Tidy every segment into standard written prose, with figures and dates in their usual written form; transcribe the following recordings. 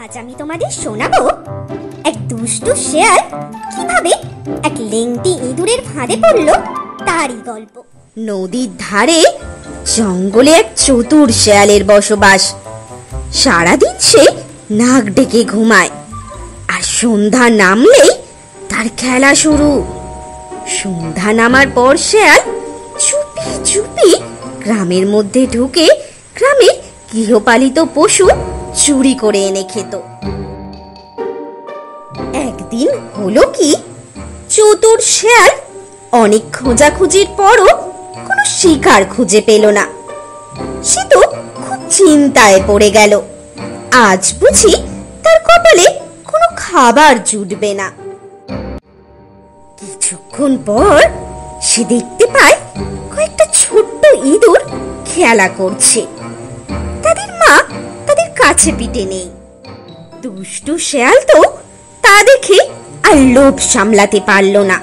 আজ আমি তোমাদের শোনাবো এক দুষ্টু শেয়াল কিভাবে এক লেংটি ইঁদুরের ফাঁদে পড়লো তারই গল্প। নদীর ধারে জঙ্গলে এক চতুর শেয়ালের বসবাস। সারাদিন সে নাক ডেকে ঘুমায়, আর সন্ধ্যা নামলেই তার খেলা শুরু। সন্ধ্যা নামার পর শেয়াল চুপি চুপি গ্রামের মধ্যে ঢুকে গ্রামের গৃহপালিত পশু চুরি করে এনে খেত। একদিন হলো কি, চতুর শেয়াল অনেক খোঁজাখুঁজির পরও কোনো শিকার খুঁজে পেল না। সে তো খুব চিন্তায় পড়ে গেল। আজ বুঝি তার কপালে কোনো খাবার জুটবে না। কিছুক্ষণ পর সে দেখতে পায় কয়েকটা ছোট্ট ইঁদুর খেলা করছে। তাদের মা তাদের কাছে পিঠে নেই। দুষ্টু শেয়াল তো তা দেখে আর লোভ সামলাতে পারল না।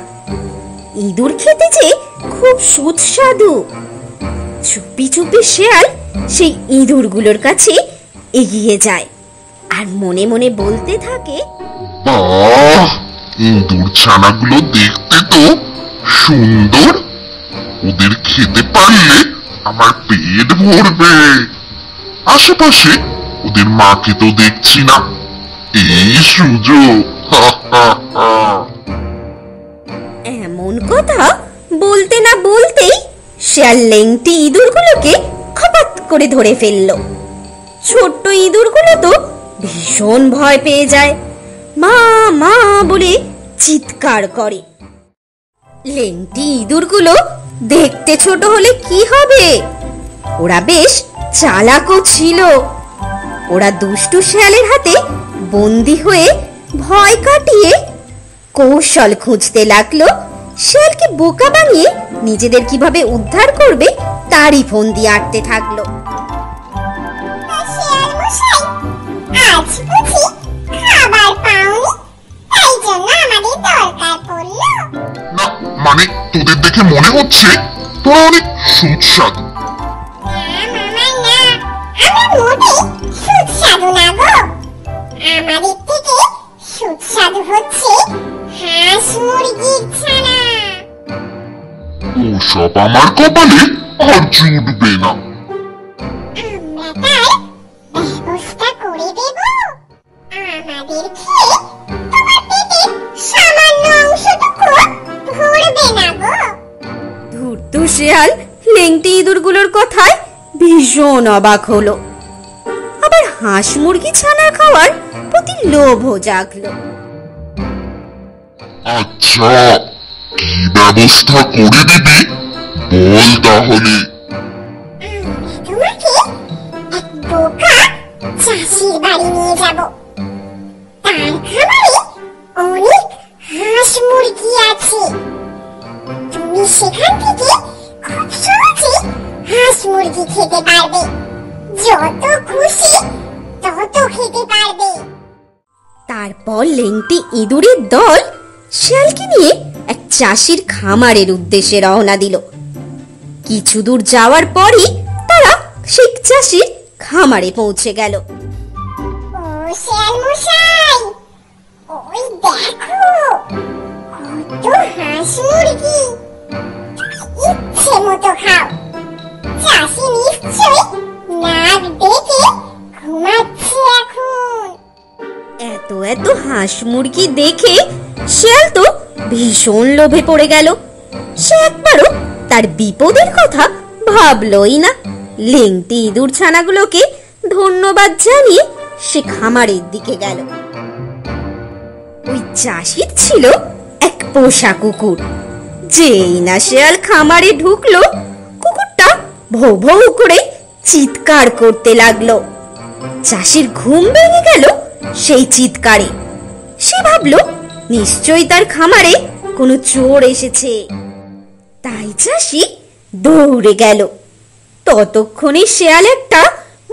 ইঁদুর খেতে যে খুব সুস্বাদু। চুপি চুপি শেয়াল সেই ইঁদুরগুলোর কাছে এগিয়ে যায় আর মনে মনে বলতে থাকে, বাহ, ইঁদুর ছানাগুলো দেখতে তো সুন্দর। ওদের খেতে পারলে আমার পেট ভরবে। আশেপাশে ওদের মাকে তো দেখছি না, এই সুযোগ। এমন কথা বলতে না বলতেই শেয়াল লেংটি ইঁদুরগুলোকে খপাত করে ধরে ফেলল। ছোট্ট ইঁদুরগুলো তো ভীষণ ভয় পেয়ে যায়, মা মা বলে চিৎকার করে। লেংটি ইঁদুরগুলো দেখতে ছোট হলে কি হবে, ওরা বেশ চালাকও ছিল। ওরা দুষ্টু শেয়ালের হাতে বন্দী হয়ে ভয় কাটিয়ে কৌশল খুঁজতে লাগলো শেয়ালকে বোকা বানিয়ে নিজেদের কিভাবে উদ্ধার করবে তারই ফন্দি আঁটতে থাকলো। না মানে, তোদের দেখে মনে হচ্ছে তোরা অনেক সুস্বাদু। ওসব আমার কপালে আর জুটবে না। ধূর্ত শেয়াল লেংটি ইঁদুরগুলোর কথায় ভীষণ অবাক হলো। আবার হাঁস মুরগি ছানা খাওয়ার প্রতি লোভও জাগলো। আচ্ছা, কি ব্যবস্থা করে দিবি বল তাহলে। তোমাকে এক বোকা চাষির বাড়ি নিয়ে যাব। তার খামারে অনেক হাঁস মুরগি আছে। তুমি সেখান থেকে খুব সহজে হাঁস মুরগি খেতে পারবে। যত খুশি তত খেতে পারবে। তারপর লেংটি ইঁদুরের দল শেয়ালকে নিয়ে এক চাষির খামারের উদ্দেশ্যে রওনা দিল। কিছু দূর যাওয়ার পরই তারা সেই চাষির খামারে পৌঁছে গেল। ও শেয়াল মশাই, ওই দেখো কত হাঁস মুরগি। ইচ্ছে মতো খাও। চাষি নিশ্চয়ই নাক ডেকে ঘুমাচ্ছে এখন। এত এত হাঁস মুরগি দেখে শেয়াল তো ভীষণ লোভে পড়ে গেল। সে একবারও তার বিপদের কথা ভাবলই না। লেংটি ইঁদুর ছানাগুলোকে ধন্যবাদ জানিয়ে সে খামারের দিকে গেল। ওই চাষির ছিল এক পোষা কুকুর। যেই না শেয়াল খামারে ঢুকলো, কুকুরটা ভৌ ভৌ করে চিৎকার করতে লাগলো। চাষির ঘুম ভেঙে গেল সেই চিৎকারে। সে ভাবলো নিশ্চয়ই তার খামারে কোনো চোর এসেছে। তাই চাষি দৌড়ে গেল। ততক্ষণে শেয়াল একটা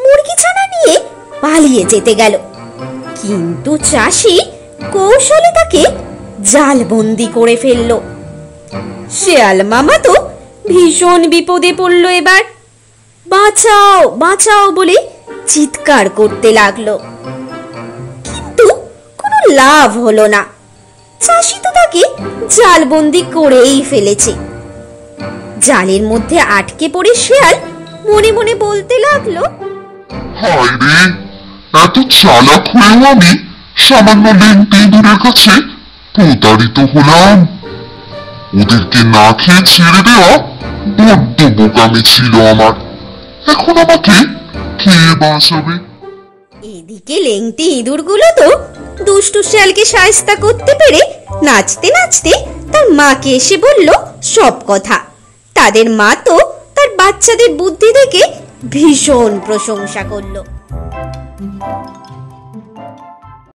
মুরগি ছানা নিয়ে পালিয়ে যেতে গেল। কিন্তু চাষি কৌশলে তাকে জালবন্দি করে ফেলল। শেয়াল মামা তো ভীষণ বিপদে পড়ল। এবার বাঁচাও বাঁচাও বলে চিৎকার করতে লাগলো। লাভ হলো না। চাষি তো তাকে জালবন্দি করেই ফেলেছে। জালের মধ্যে আটকে পড়ে শেয়াল মনে মনে বলতে লাগলো, হায় রে, এত চালাক হয়েও আমি সামান্য লেংটি ইঁদুরের কাছে প্রতারিত হলাম। ওদেরকে না খেয়ে ছেড়ে দেওয়া বড্ড বোকামি ছিল আমার। এখন আমাকে কে বাঁচাবে? এদিকে লেংটি ইঁদুরগুলো তো দুষ্টু শেয়ালকে শায়েস্তা করতে পেরে নাচতে নাচতে তার মাকে এসে বলল সব কথা। তাদের মা তো তার বাচ্চাদের বুদ্ধি দেখে ভীষণ প্রশংসা করলো।